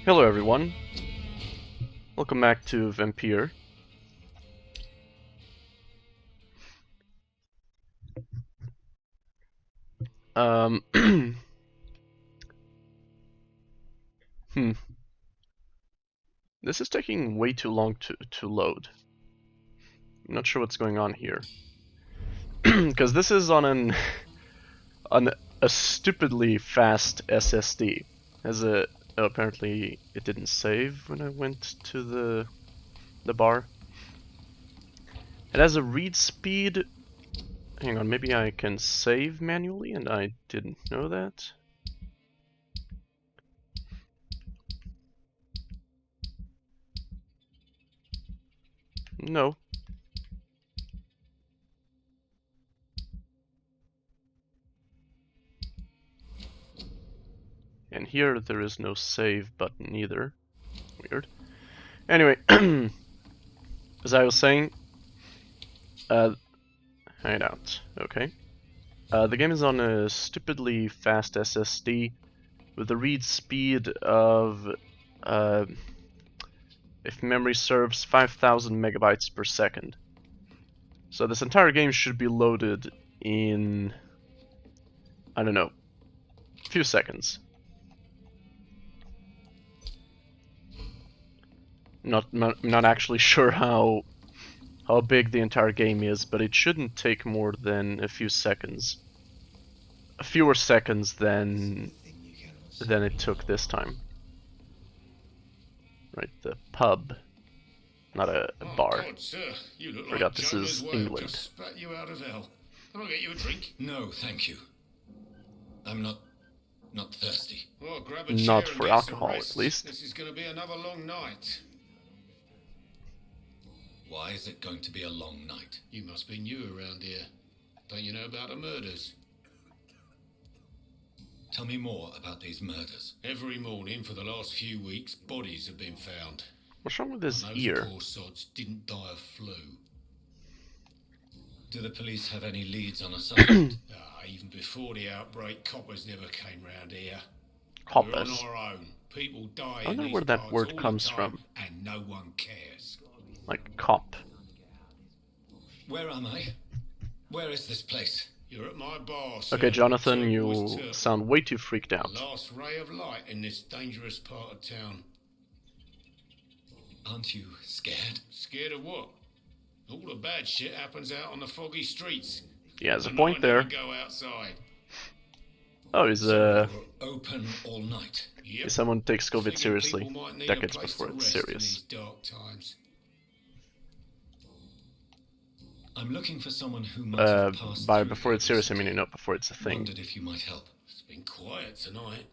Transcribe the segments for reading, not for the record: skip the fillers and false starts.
Hello everyone, welcome back to Vampyr. This is taking way too long to load. I'm not sure what's going on here. Because this is on a stupidly fast SSD. Apparently it didn't save when I went to the bar. It has a read speed. Hang on, maybe I can save manually and I didn't know that. No. And here there is no save button either. Weird. Anyway, as I was saying, hideout. Okay. The game is on a stupidly fast SSD with a read speed of, if memory serves, 5,000 megabytes per second. So this entire game should be loaded in, I don't know, a few seconds. Not actually sure how big the entire game is, but it shouldn't take more than a few seconds. Fewer seconds than it took this time. Right, the pub, not a bar. God, sir, you look Forgot like this Jonah's is wife England. just spat you out of hell. Can I get you a drink? No, thank you. I'm not thirsty. Well, grab a chair Not and for get alcohol, some rest. at least. This is going to be another long night. Why is it going to be a long night? You must be new around here. Don't you know about the murders? Tell me more about these murders. Every morning for the last few weeks, bodies have been found. What's wrong with his And those ear? poor sods didn't die of flu. Do the police have any leads on a suspect? Even before the outbreak, coppers never came round here. Coppers. We're on our own. People die I don't in know these where that parts word all comes the time, from. and no one cares. Like cop. Where am I? Where is this place? You're at my bar, sir. Okay, Jonathan, Two you boys turtle. sound way too freaked out. The last ray of light in this dangerous part of town. Aren't you scared? Scared of what? All the bad shit happens out on the foggy streets. He has a And point I there. never go outside. Oh, he's You're open all night. Yep. someone takes COVID Figured seriously. people might need a Decades place before to it's rest in serious. these dark times. I'm looking for someone who might have passed By through before it's here serious, I mean, recently. before it's a thing. Wondered if you might help. It's been quiet tonight.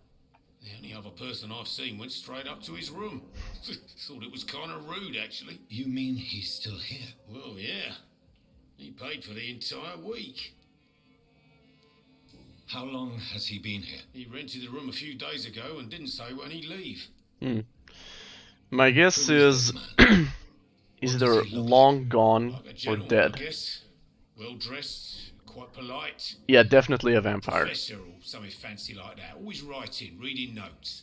The only other person I've seen went straight up to his room. Thought it was kind of rude, actually. You mean he's still here? Well, yeah. He paid for the entire week. How long has he been here? He rented the room a few days ago and didn't say when he'd leave. My guess Who is this man? he's What does either he look long gone Like a or gentleman, dead. I guess. Well dressed, quite polite. Yeah, definitely a vampire. Professor or something fancy like that. Always writing, reading notes.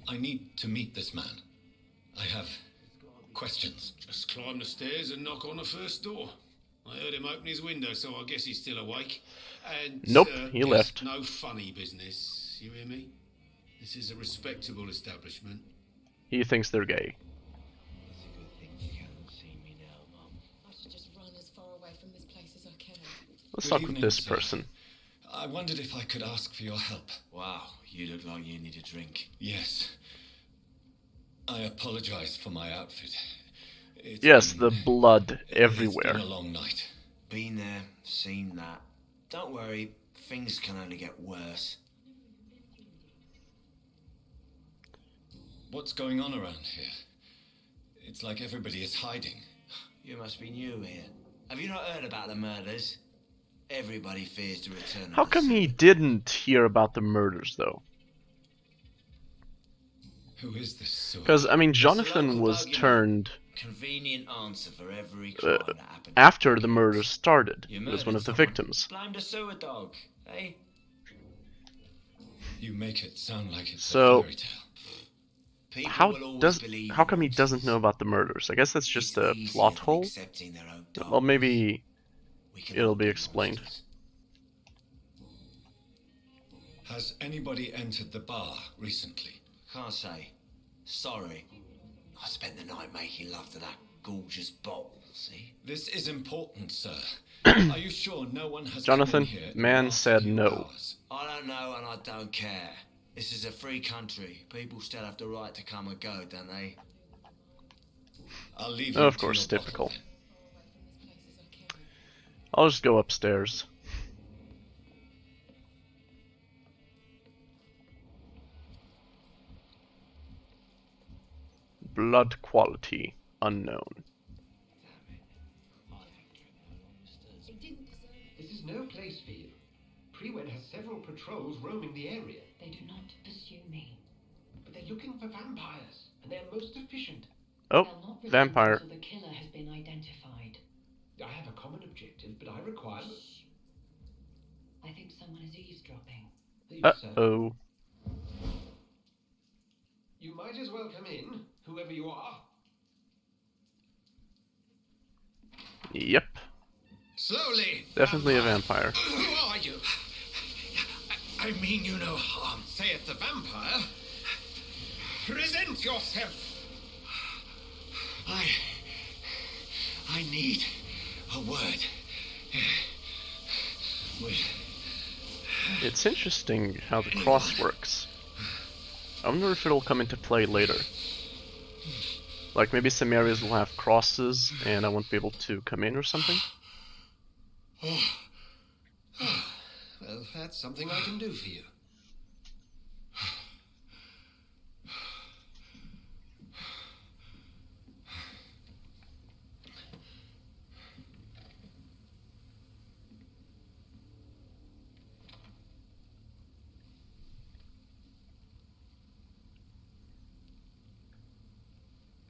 I need to meet this man. I have questions. Just climb the stairs and knock on the first door. I heard him open his window, so I guess he's still awake. And Nope, he there's left. No funny business. You hear me? This is a respectable establishment. He thinks they're gay. It's a good thing you can't see me now, Mum. I should just run as far away from this place as I can. Let's Good talk with evening, this sir. person. I wondered if I could ask for your help. Wow, you look like you need a drink. Yes. I apologize for my outfit. It's Yes, been- the blood It's everywhere. been a long night. Been there, seen that. Don't worry, things can only get worse. What's going on around here? It's like everybody is hiding. You must be new here. Have you not heard about the murders? Everybody fears the return of How the come he serpent. didn't hear about the murders, though? Who is this sewer? Because, I mean, local Jonathan was bogeyman. turned Convenient answer for every crime that happened. after the murders started. You He was one murdered of the someone. victims. Blamed a sewer dog, eh? You make it sound like it's So- a fairy tale. People will always believe how come he monsters. doesn't know about the murders? I guess that's just It's a easier plot than hole. accepting their own Well, darkness. maybe We can it'll all be be explained. monsters. Has anybody entered the bar recently? Can't say. Sorry. I spent the night making love to that gorgeous bottle, see? This is important, sir. Are you sure no one has Jonathan, come in here in the man last said few no. hours? I don't know and I don't care. This is a free country. People still have the right to come and go, don't they? I'll leave Oh, you of to course, your bottle, typical. then. Far away from this place as I can. I'll just go upstairs. Blood quality unknown. They didn't deserve it. This is no place for you. Prewed has several patrols roaming the area, They do not pursue me. but they're looking for vampires, and they're most efficient. Oh, They'll not return vampire. until the killer has been identified. I have a common objective, but I require... I think someone is eavesdropping. Please, sir. Uh-oh. You might as well come in, whoever you are. Yep, Slowly! definitely a vampire. Who are you? I mean you no harm, saith the vampire. Present yourself. I need a word. It's interesting how the cross works. I wonder if it'll come into play later. Like maybe some areas will have crosses and I won't be able to come in or something. Well, that's something I can do for you.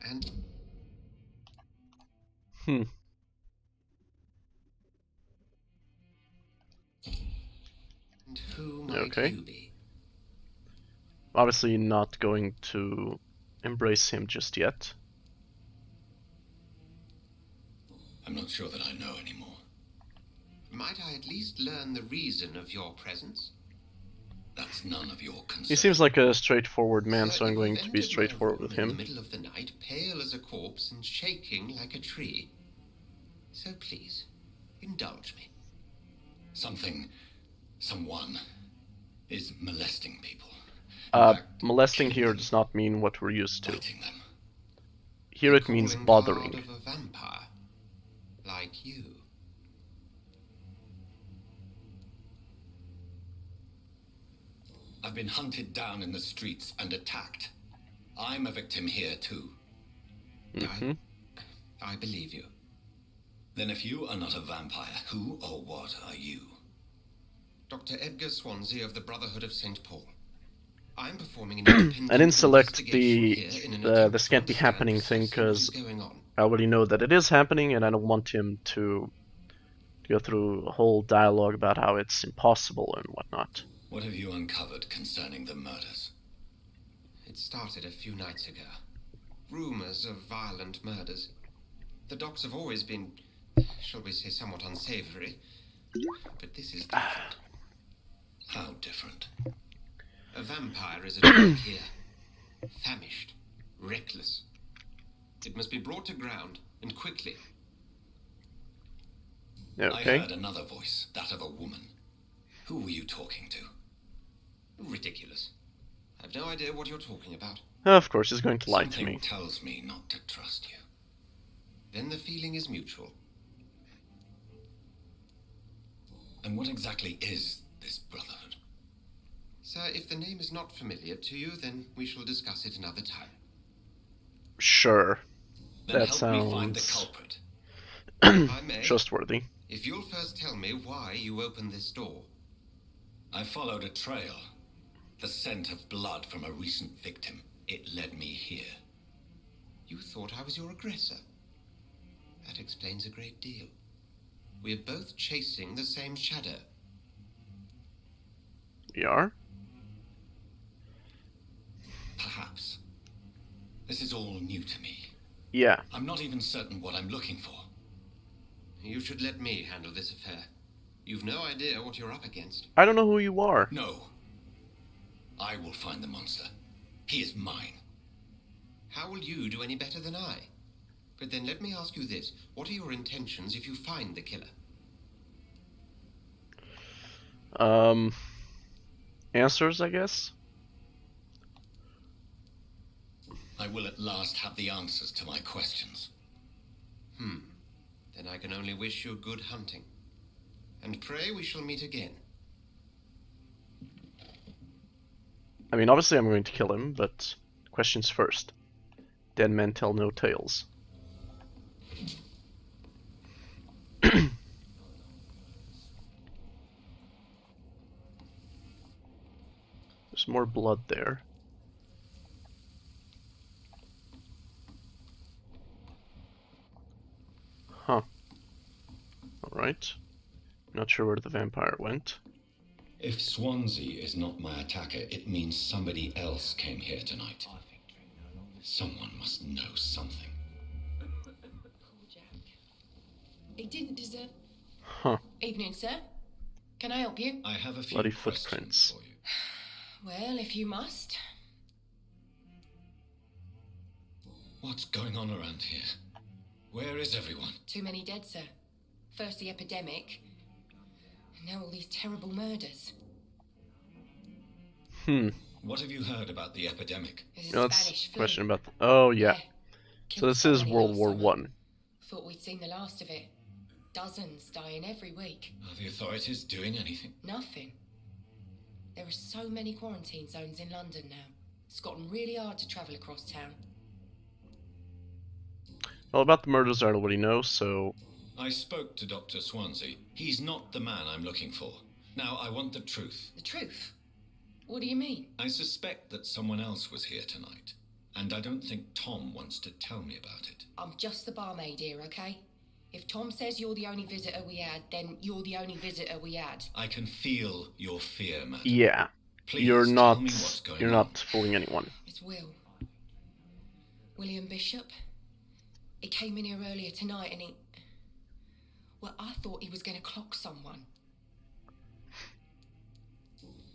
And Hmm. who might Okay. you be? Obviously not going to embrace him just yet. I'm not sure that I know anymore. Might I at least learn the reason of your presence? That's none of your concern. He seems like a straightforward man, so I'm you going to be entered my straightforward room with in the him. middle of the night, pale as a corpse and shaking like a tree. So please, indulge me. Someone is molesting people. In fact, Molesting killing here them, does not mean what we're used to. biting them. Here it means Calling bothering. card of a vampire, like you. I've been hunted down in the streets and attacked. I'm a victim here too. Mhm. I believe you. Then if you are not a vampire, who or what are you? Dr. Edgar Swansea of the Brotherhood of St. Paul. I'm performing an independent I didn't select investigation here in an the attempt to can't be understand happening thing precisely what is because going on. I already know that it is happening and I don't want him to go through a whole dialogue about how it's impossible and whatnot. What have you uncovered concerning the murders? It started a few nights ago. Rumors of violent murders. The docs have always been, shall we say, somewhat unsavory. But this is different. How different? A vampire is at work here. Famished. Reckless. It must be brought to ground, and quickly. I Okay. heard another voice, that of a woman. Who were you talking to? Ridiculous. I've no idea what you're talking about. Of course, he's going to lie to Something me. tells me not to trust you. Then the feeling is mutual. And what exactly is this brotherhood? Sir, if the name is not familiar to you, then we shall discuss it another time. Sure. Then That help me find the sounds- culprit. If I may, Trustworthy. if you'll first tell me why you opened this door. I followed a trail. The scent of blood from a recent victim. It led me here. You thought I was your aggressor. That explains a great deal. We're both chasing the same shadow. We are? Perhaps. This is all new to me. Yeah. I'm not even certain what I'm looking for. You should let me handle this affair. You've no idea what you're up against. I don't know who you are. No. I will find the monster. He is mine. How will you do any better than I? But then let me ask you this. What are your intentions if you find the killer? Answers, I guess? I will at last have the answers to my questions. Then I can only wish you good hunting. And pray we shall meet again. I mean, obviously I'm going to kill him, but questions first. Dead men tell no tales. There's more blood there. Huh. Alright. Not sure where the vampire went. If Swansea is not my attacker, it means somebody else came here tonight. Someone must know something. Poor Jack. He didn't deserve. Huh. Evening, sir. Can I help you? I have a few Bloody questions footprints. for you. Well, if you must. What's going on around here? Where is everyone? Too many dead, sir. First the epidemic, and now all these terrible murders. What have you heard about the epidemic? There's a No, that's Spanish a flu. question about. Oh yeah. So Killed this is somebody World last War summer. One. Thought we'd seen the last of it. Dozens dying every week. Are the authorities doing anything? Nothing. There are so many quarantine zones in London now. It's gotten really hard to travel across town. Well, about the murders I already know, so I spoke to Dr. Swansea. He's not the man I'm looking for. Now, I want the truth. The truth? What do you mean? I suspect that someone else was here tonight. And I don't think Tom wants to tell me about it. I'm just the barmaid here, okay? If Tom says you're the only visitor we had, then you're the only visitor we had. I can feel your fear, madam. yeah. Please You're tell not me what's going you're on. not fooling anyone. It's William Bishop. He came in here earlier tonight and he... Well, I thought he was going to clock someone.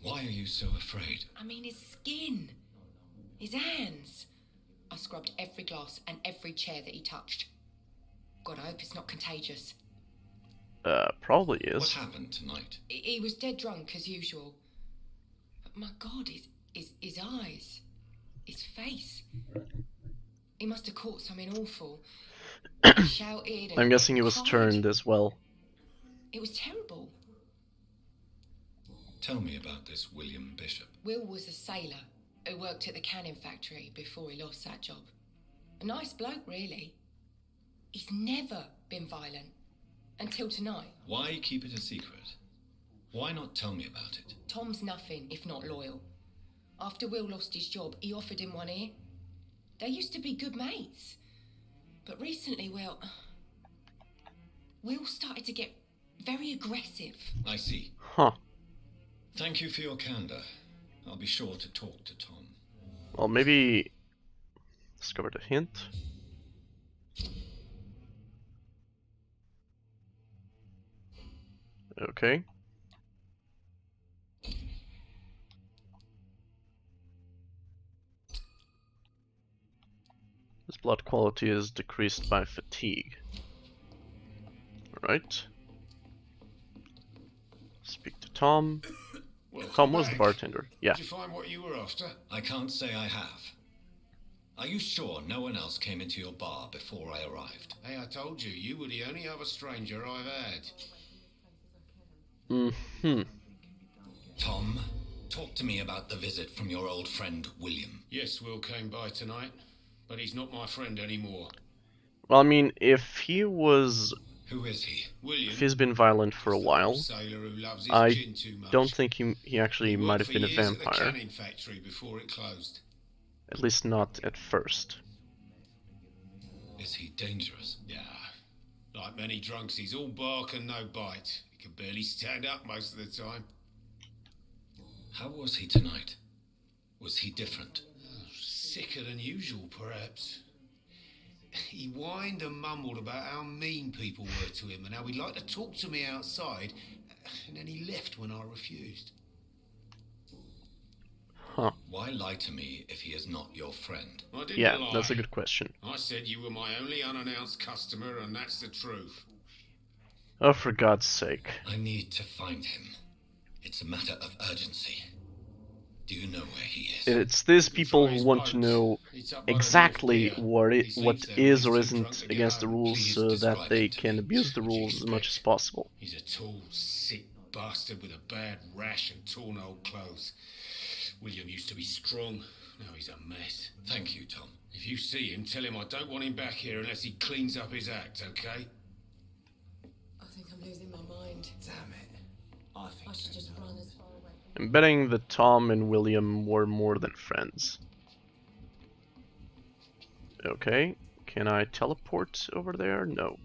Why are you so afraid? I mean, his skin. His hands. I scrubbed every glass and every chair that he touched. God, I hope it's not contagious. Probably What is. happened tonight? He was dead drunk as usual. But my God, his eyes. His face. He must have caught something awful. He shouted and I'm guessing he was cried. turned as well. It was terrible. Tell me about this William Bishop. Will was a sailor who worked at the canning factory before he lost that job. A nice bloke, really. He's never been violent. Until tonight. Why keep it a secret? Why not tell me about it? Tom's nothing if not loyal. After Will lost his job, he offered him one ear. They used to be good mates. But recently, well... Will started to get very aggressive. I see. Huh. Thank you for your candor. I'll be sure to talk to Tom. Well, maybe discovered a hint. Okay. His blood quality is decreased by fatigue. Alright. Speak to Tom. Tom was the bartender. Yeah. Did you find what you were after? I can't say I have. Are you sure no one else came into your bar before I arrived? Hey, I told you, you were the only other stranger I've had. Mm-hmm. Tom, talk to me about the visit from your old friend, William. Yes, Will came by tonight, but he's not my friend anymore. Well, I mean, if he was... Who is he? William. If he's been violent for a is the while, old sailor who loves his I gin too much. don't think he actually He might worked have for been a years at the vampire. canning factory before it closed. At least not at first. Is he dangerous? Yeah. Like many drunks, he's all bark and no bite. He can barely stand up most of the time. How was he tonight? Was he different? sicker than usual, perhaps. He whined and mumbled about how mean people were to him and how he'd like to talk to me outside, and then he left when I refused. Huh. Why lie to me if he is not your friend? I didn't Yeah, lie. that's a good question. I said you were my only unannounced customer, and that's the truth. Oh, for God's sake. I need to find him. It's a matter of urgency. Do you know where he is? It's these people Try who his want boat. to know It's up by the exactly North Pier. what He what sleeps there is when or he's too drunk isn't to get against the home. rules Please so that describe they him to can me. abuse the What do you rules as much as expect? possible. He's a tall, sick bastard with a bad rash and torn old clothes. William used to be strong. Now he's a mess. Thank you, Tom. If you see him, tell him I don't want him back here unless he cleans up his act, okay? I think I'm losing my mind. Damn it. I think I should so. just run as far away. I'm betting that Tom and William were more than friends. Okay, can I teleport over there? No.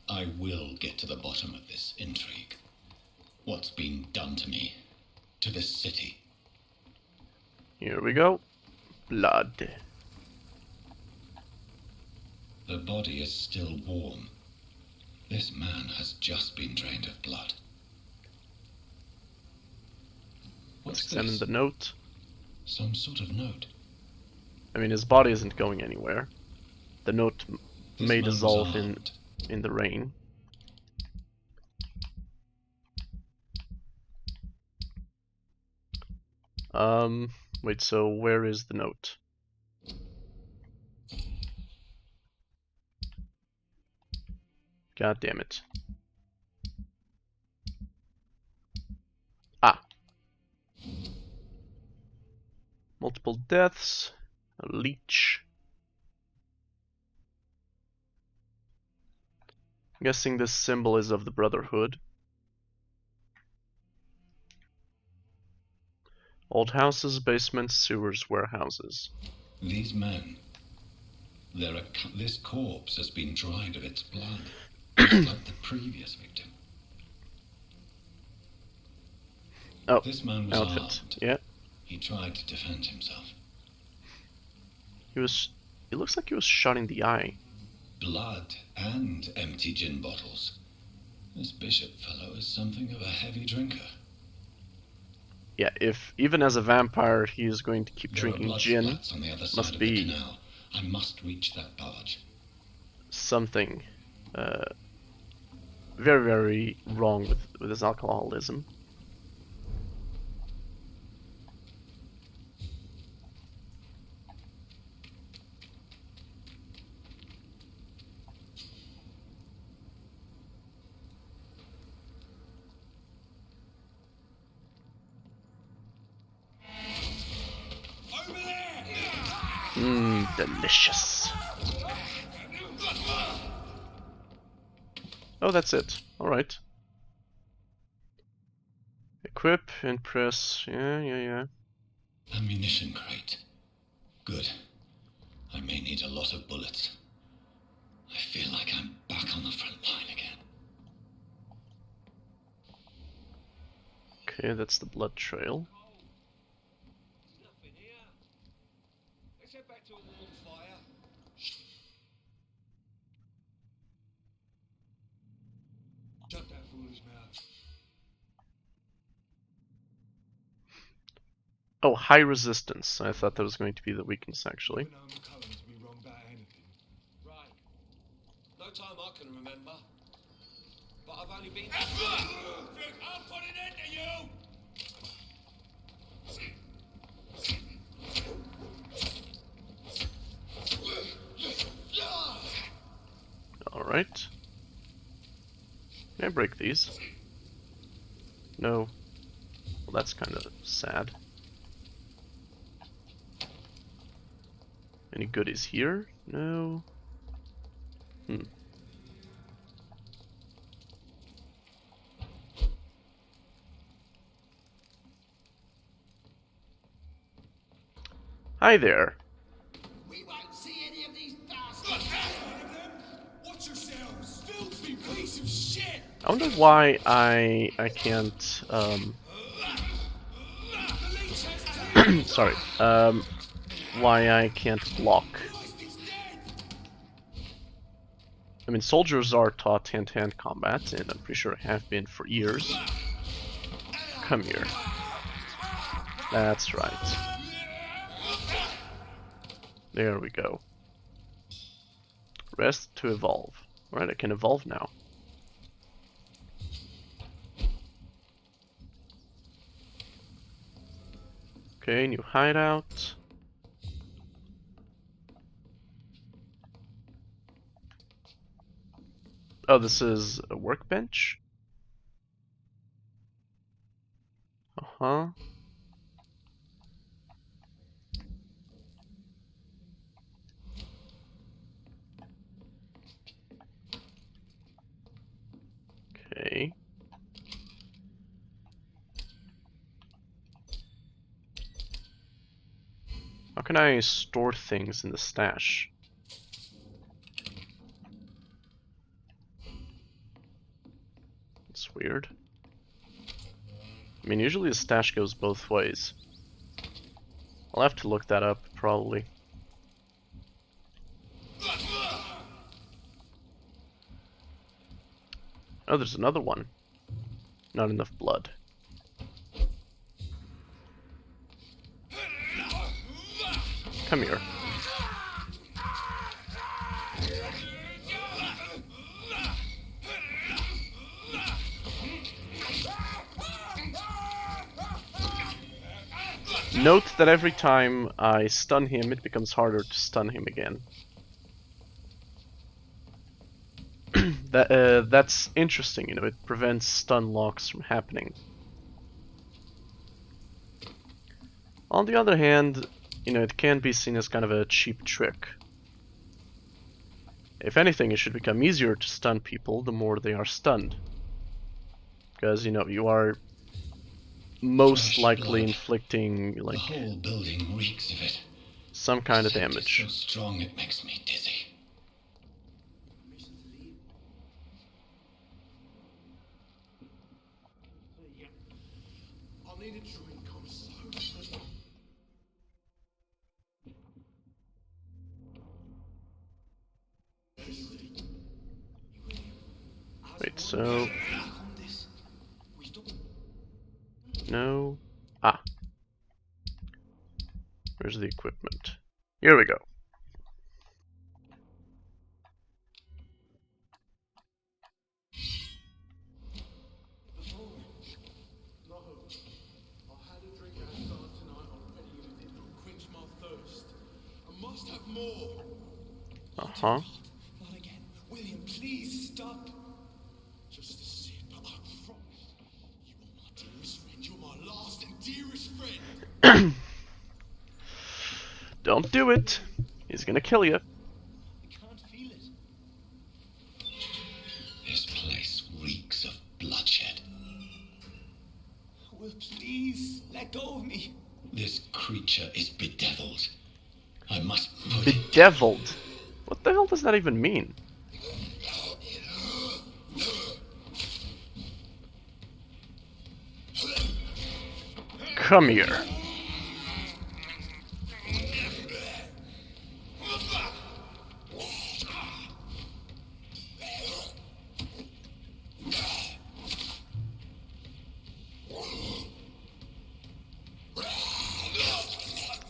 I will get to the bottom of this intrigue. What's been done to me? To this city? Here we go. Blood. The body is still warm. This man has just been drained of blood. Let's What's examine this? the note. Some sort of note. I mean, his body isn't going anywhere. The note This may man was dissolve armed. in the rain. Wait, so where is the note? God damn it. Ah. Multiple deaths, a leech. I'm guessing this symbol is of the Brotherhood. Old houses, basements, sewers, warehouses. These men. This corpse has been dried of its blood, just like the previous victim. Oh, This man was outfit. armed. Yeah, He tried to defend himself. he was. It looks like he was shot in the eye. Blood and empty gin bottles. This bishop fellow is something of a heavy drinker. Yeah, if even as a vampire he is going to keep There are drinking blood gin, splats on the other side must of be- the canal. I must reach that barge. something very, very wrong with his alcoholism. Mmm, delicious. Oh, that's it. Alright. Equip and press. Yeah. Ammunition crate. Good. I may need a lot of bullets. I feel like I'm back on the front line again. Okay, that's the blood trail. Nothing here. Let's head back to a warm fire. Shut that foolish mouth. Oh, high resistance. I thought that was going to be the weakness, actually. Never known McCullum to be wrong about anything. Right. No time I can remember. But I've only been... I'll put an end to you! Alright. Can I break these? No. Well, that's kind of sad. Any goodies here? No. Hi there. We won't see any of these bastards. Watch yourselves, filthy piece of shit! I wonder why I can't sorry, why I can't block. I mean, soldiers are taught hand-to-hand combat, and I'm pretty sure have been for years. Come here. That's right. There we go. Rest to evolve. Alright, I can evolve now. Okay, new hideout. Oh, this is a workbench? Uh-huh. Okay. How can I store things in the stash? It's weird. I mean, usually the stash goes both ways. I'll have to look that up, probably. Oh, there's another one. Not enough blood. Come here. Note that every time I stun him, it becomes harder to stun him again. That's interesting, you know, it prevents stun locks from happening. On the other hand, you know, it can be seen as kind of a cheap trick. If anything, it should become easier to stun people the more they are stunned. Because, you know, you are most likely inflicting, like, the whole building reeks of it. some kind of Scent damage. is so strong it makes me dizzy. I need a drink. I'm so. Wait, so... No. Ah. Where's the equipment? Here we go. No. I had a drink at start tonight. I'm ready with it. It'll quench my thirst. I must have more. Uh-huh. Not again. William, please stop. Just a sip, but I promise. You are my dearest friend. You're my last and dearest friend. Don't do it. He's gonna kill you. I can't feel it. This place reeks of bloodshed. Will, please let go of me. This creature is bedeviled. I must put it. Bedeviled? What the hell does that even mean? Come here.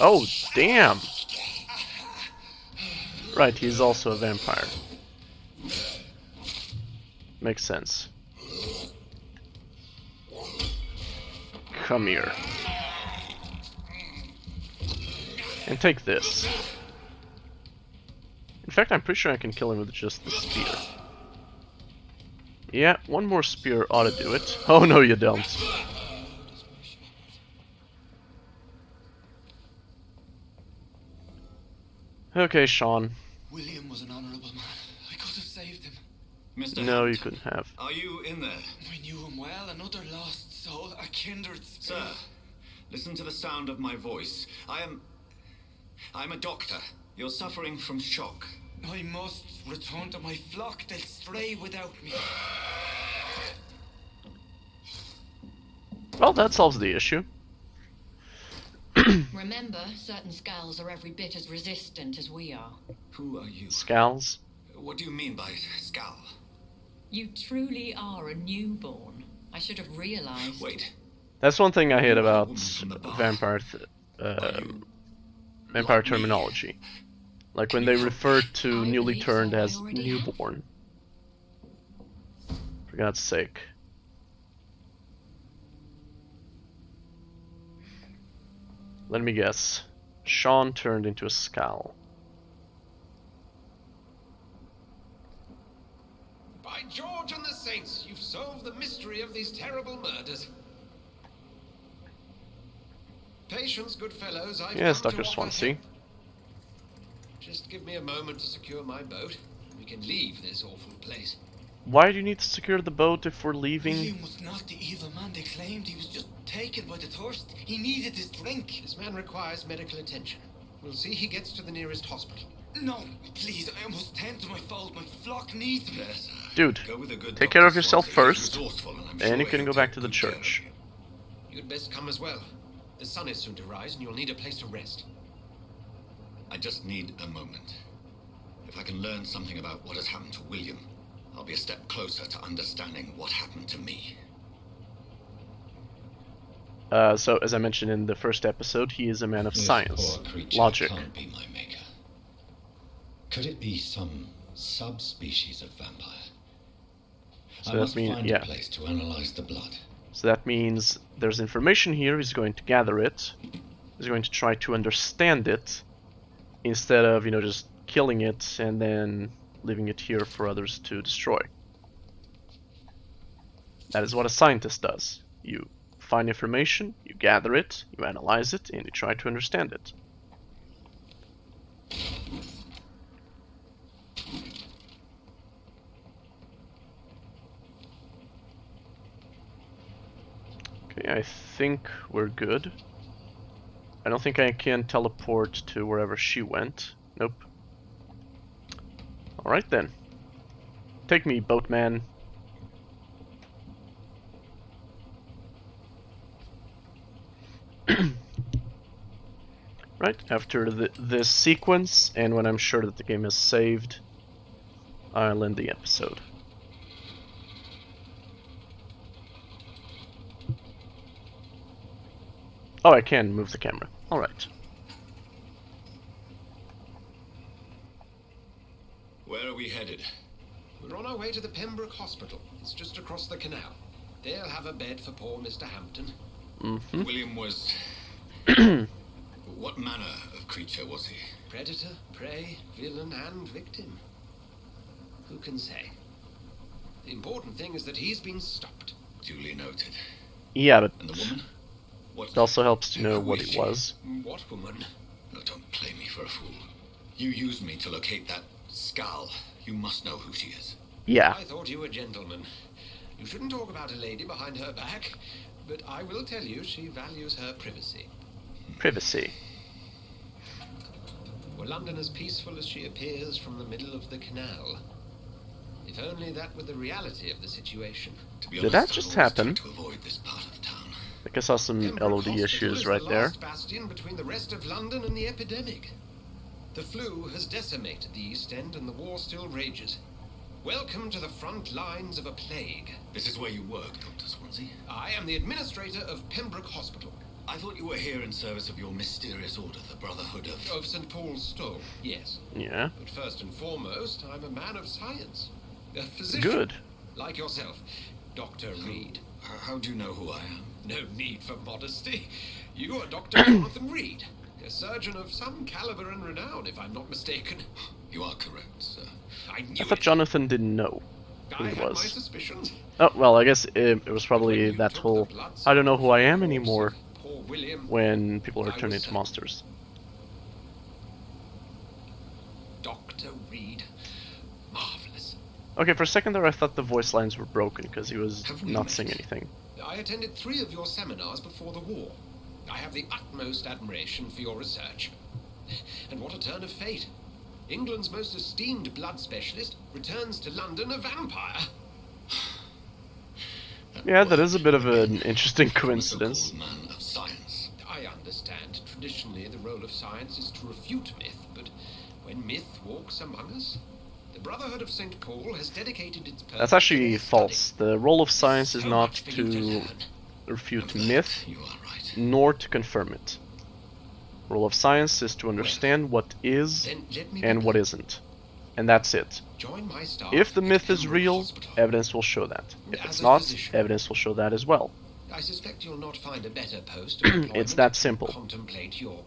Oh, damn! Right, he's also a vampire. Makes sense. Come here. And take this. In fact, I'm pretty sure I can kill him with just the spear. Yeah, one more spear ought to do it. Oh no, you don't. Okay, Sean. William was an honorable man. I could have saved him. Mr. No, you Hampton, couldn't have. are you in there? We knew him well, another lost soul, a kindred spirit. Sir, listen to the sound of my voice. I'm a doctor. You're suffering from shock. I must return to my flock. They'll stray without me. Well, that solves the issue. Remember, certain Skals are every bit as resistant as we are. Who are you? Skals. What do you mean by Skal? You truly are a newborn. I should have realized. Wait. That's one thing I hate about Woman from the bar. vampire Like me? terminology. Like when Can they you help refer me? to I newly believe turned so, I as already have. newborn. For God's sake. Let me guess. Sean turned into a Skal. By George and the Saints, you've solved the mystery of these terrible murders. Patience, good fellows. I've Yes, come to Dr. offer Swansea. help. Just give me a moment to secure my boat, and we can leave this awful place. Why do you need to secure the boat if we're leaving? William was not the evil man they claimed. He was just taken by the thirst. He needed his drink. This man requires medical attention. We'll see he gets to the nearest hospital. No, please, I must tend to my fold. My flock needs me. Yes, Dude, go with a good take Dr. care of yourself Swansea. He's first, resourceful, and I'm and you sure can he'll go back take to the good care of church. you. You'd best come as well. The sun is soon to rise, and you'll need a place to rest. I just need a moment. If I can learn something about what has happened to William, I'll be a step closer to understanding what happened to me. So, as I mentioned in the first episode, he is a man of This science, poor creature logic. can't be my maker. Could it be some subspecies of vampire? So I that must mean- find yeah. a place to analyze the blood. So that means there's information here, he's going to gather it, he's going to try to understand it, instead of, just killing it and then leaving it here for others to destroy. That is what a scientist does. You find information, you gather it, you analyze it, and you try to understand it. Okay, I think we're good. I don't think I can teleport to wherever she went. Nope. Alright then. Take me, boatman. Right, after this sequence, and when I'm sure that the game is saved, I'll end the episode. Oh, I can move the camera. Alright. Where are we headed? We're on our way to the Pembroke Hospital. It's just across the canal. They'll have a bed for poor Mr. Hampton. Mm-hmm. William was... What manner of creature was he? Predator, prey, villain, and victim. Who can say? The important thing is that he's been stopped. Duly noted. Yeah, but And the woman? What? it also helps to know Who what is it she? was. What woman? No, don't play me for a fool. You used me to locate that Skal. You must know who she is. Yeah. I thought you were a gentleman. You shouldn't talk about a lady behind her back, but I will tell you she values her privacy. Privacy. Were London as peaceful as she appears from the middle of the canal? If only that were the reality of the situation. To be Did honest, that just I've always happen? tried to avoid this part of town. I think I saw some Pembroke LOD Hospital issues is right the there. last bastion between the rest of London and the epidemic. The flu has decimated the East End and the war still rages. Welcome to the front lines of a plague. This is where you work, Dr. Swansea. I am the administrator of Pembroke Hospital. I thought you were here in service of your mysterious order, the Brotherhood of... Of St. Paul's Stole, yes. Yeah. But first and foremost, I'm a man of science. A physician. Good. Like yourself, Dr. Reid. How do you know who I am? No need for modesty. You are Dr. Jonathan Reid, a surgeon of some caliber and renown, if I'm not mistaken. You are correct, sir. I knew I thought it. Jonathan didn't know who I he had my was. suspicions. Oh, well, I guess it was probably When you that took whole the blood I don't know who I am corpse anymore of poor William, when people are I turned was into monsters. Dr. Reid. Marvelous. Okay, for a second there I thought the voice lines were broken because he was Have we not met? saying anything. I attended 3 of your seminars before the war. I have the utmost admiration for your research. And what a turn of fate. England's most esteemed blood specialist returns to London a vampire. Yeah, that work is a bit of an again interesting from a coincidence. so-called man of science. I understand. Traditionally, the role of science is to refute myth, but when myth walks among us, the Brotherhood of St. Paul has dedicated its purpose That's actually to their false. study. The role of science is So not much for you to to learn. refute Of that, myth, you are right. nor to confirm it. Role of science is to understand what is Then let me and what begin. isn't. And that's it. Join my staff If the at myth is Pembroke real, Hospital. evidence will show that. If As it's a not, physician. evidence will show that as well. I suspect you'll not find a better post of employment It's that to simple. contemplate your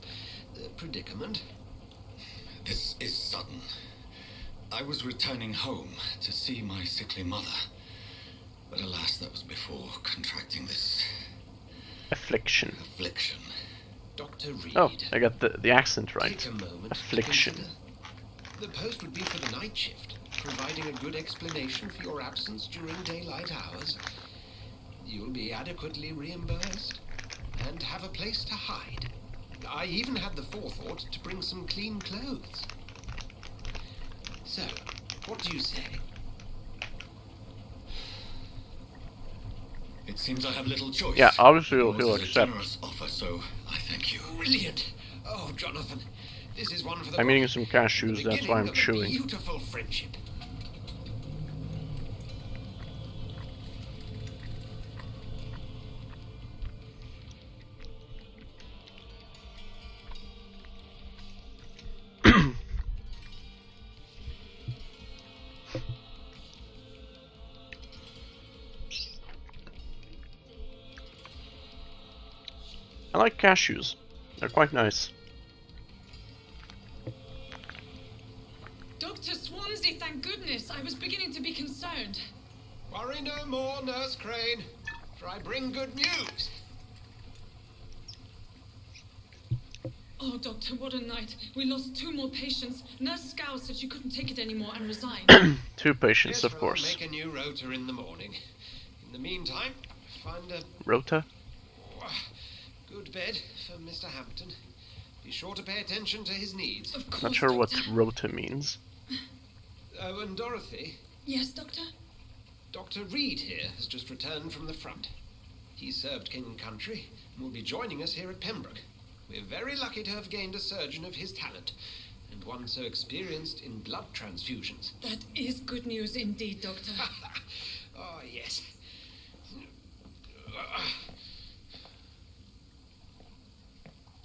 predicament. This is sudden. I was returning home to see my sickly mother. But alas, that was before contracting this Affliction. affliction. Dr. Reid. Oh, I got the accent right. Take a moment to Affliction. consider. The post would be for the night shift, providing a good explanation for your absence during daylight hours. You'll be adequately reimbursed and have a place to hide. I even had the forethought to bring some clean clothes. So, what do you say? It seems I have little choice. Yeah, obviously Yours he'll is a accept. generous offer, so I thank you. Brilliant! Oh, Jonathan, this is one for the I'm eating book. some The cashews, that's why I'm beginning of a chewing. Beautiful friendship. I like cashews. They're quite nice. Dr. Swansea, thank goodness. I was beginning to be concerned. Worry no more, Nurse Crane, for I bring good news. Oh, Doctor, what a night. We lost 2 more patients. Nurse Skal said she couldn't take it anymore and resigned. 2 patients, Yes, of well, course. I'll make a new rota in the morning. In the meantime, find a Rota? good bed for Mr. Hampton. Be sure to pay attention to his needs. Of course, Not sure what Doctor. rota means. Oh, and Dorothy, Yes, Doctor? Dr. Reid here has just returned from the front. He served King and Country and will be joining us here at Pembroke. We're very lucky to have gained a surgeon of his talent, and one so experienced in blood transfusions. That is good news indeed, Doctor. Oh, yes.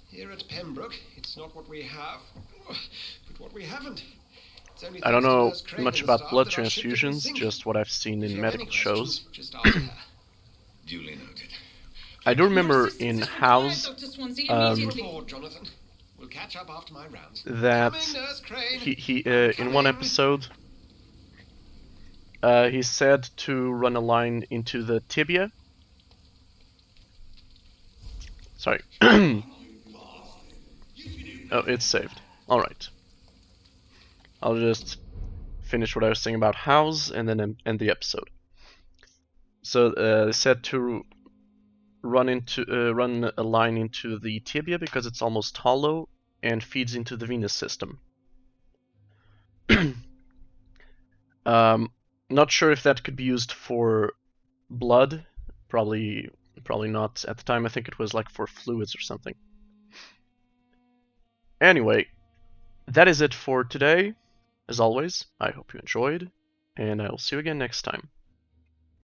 Here at Pembroke, it's not what we have, but what we haven't. It's only I don't thanks to know Nurse Crane much and the about staff blood that our ship didn't transfusions, sink. just what I've seen If in you have medical any shows. questions, just ask her. Duly noted. I do Your remember assistance in is required, House Dr. Swansea, um, immediately. Report, Jonathan. We'll catch up after my rounds. that Coming, Nurse Crane. he I'm in one coming. episode he said to run a line into the tibia. Sorry. Oh, it's saved. Alright. I'll just finish what I was saying about House and then end the episode. So they said to run a line into the tibia because it's almost hollow and feeds into the venous system. Not sure if that could be used for blood. Probably not. At the time, I think it was like for fluids or something. Anyway, that is it for today. As always, I hope you enjoyed, and I will see you again next time.